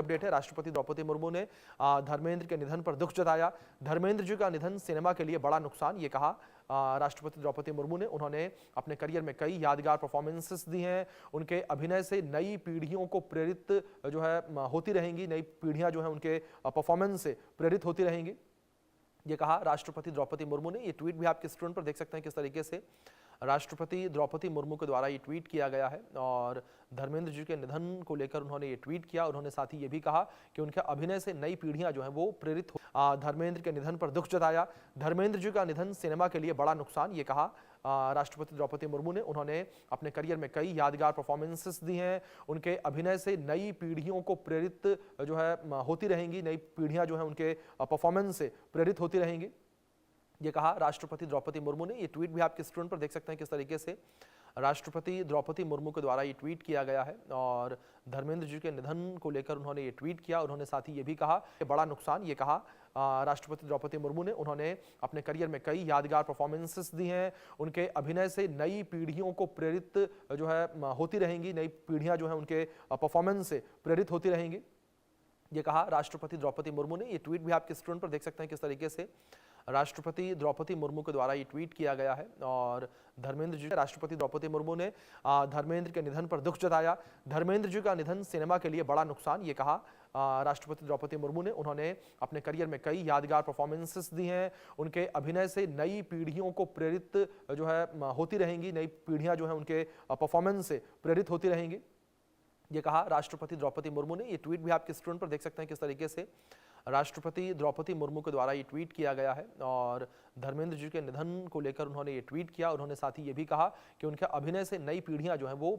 Update है। राष्ट्रपति द्रौपदी मुर्मू ने धर्मेंद्र के निधन पर दुख जताया। धर्मेंद्र जी का निधन सिनेमा के लिए बड़ा नुकसान, ये कहा राष्ट्रपति द्रौपदी मुर्मू ने। उन्होंने अपने करियर में कई यादगार परफॉर्मेंसेस दी हैं। उनके अभिनय से नई पीढ़ियों को प्रेरित जो है होती रहेंगी, नई पीढ़ियां जो है उनके परफॉर्मेंस से प्रेरित होती रहेंगी, ये कहा राष्ट्रपति द्रौपदी मुर्मू ने। ये ट्वीट भी आपके स्क्रीन पर देख सकते हैं किस तरीके से राष्ट्रपति द्रौपदी मुर्मू के द्वारा ये ट्वीट किया गया है। और धर्मेंद्र जी के निधन को लेकर उन्होंने ये ट्वीट किया। उन्होंने साथ ही ये भी कहा कि उनके अभिनय से नई पीढ़ियां जो हैं वो प्रेरित हो। धर्मेंद्र के निधन पर दुख जताया। धर्मेंद्र जी का निधन सिनेमा के लिए बड़ा नुकसान, ये कहा राष्ट्रपति द्रौपदी मुर्मू ने। उन्होंने अपने करियर में कई यादगार परफॉर्मेंसेस दी हैं। उनके अभिनय से नई पीढ़ियों को प्रेरित जो है होती रहेंगी, नई पीढ़ियां जो है उनके परफॉर्मेंस से प्रेरित होती रहेंगी, ये कहा राष्ट्रपति द्रौपदी मुर्मू ने। ये ट्वीट भी आपके स्क्रीन पर देख सकते हैं किस तरीके से राष्ट्रपति द्रौपदी मुर्मू के द्वारा ये ट्वीट किया गया है। और धर्मेंद्र जी के निधन को लेकर उन्होंने ये ट्वीट किया। उन्होंने साथ ही ये भी कहा कि बड़ा नुकसान, ये कहा राष्ट्रपति द्रौपदी मुर्मू ने। उन्होंने अपने करियर में कई यादगार परफॉर्मेंसेस दी हैं। उनके अभिनय से नई पीढ़ियों को प्रेरित जो है होती रहेंगी, नई पीढ़ियां जो है उनके परफॉर्मेंस से प्रेरित होती रहेंगी, ये कहा राष्ट्रपति द्रौपदी मुर्मू ने। ये ट्वीट भी आपके स्क्रीन पर देख सकते हैं किस तरीके से राष्ट्रपति द्रौपदी मुर्मू के द्वारा ये ट्वीट किया गया है। और धर्मेंद्र जी, राष्ट्रपति द्रौपदी मुर्मू ने धर्मेंद्र के निधन पर दुख जताया। धर्मेंद्र जी का निधन सिनेमा के लिए बड़ा नुकसान, ये कहा राष्ट्रपति द्रौपदी मुर्मू ने। उन्होंने अपने करियर में कई यादगार परफॉर्मेंसेस दी हैं। उनके अभिनय से नई पीढ़ियों को प्रेरित जो है होती रहेंगी, नई पीढ़ियां जो है उनके परफॉर्मेंस से प्रेरित होती रहेंगी, ये कहा राष्ट्रपति द्रौपदी मुर्मू ने। ये ट्वीट भी आपके स्क्रीन पर देख सकते हैं किस तरीके से राष्ट्रपति द्रौपदी मुर्मू के द्वारा ये ट्वीट किया गया है। और धर्मेंद्र जी के निधन को लेकर उन्होंने ये ट्वीट किया। उन्होंने साथ ही ये भी कहा कि उनके अभिनय से नई पीढ़ियां जो हैं वो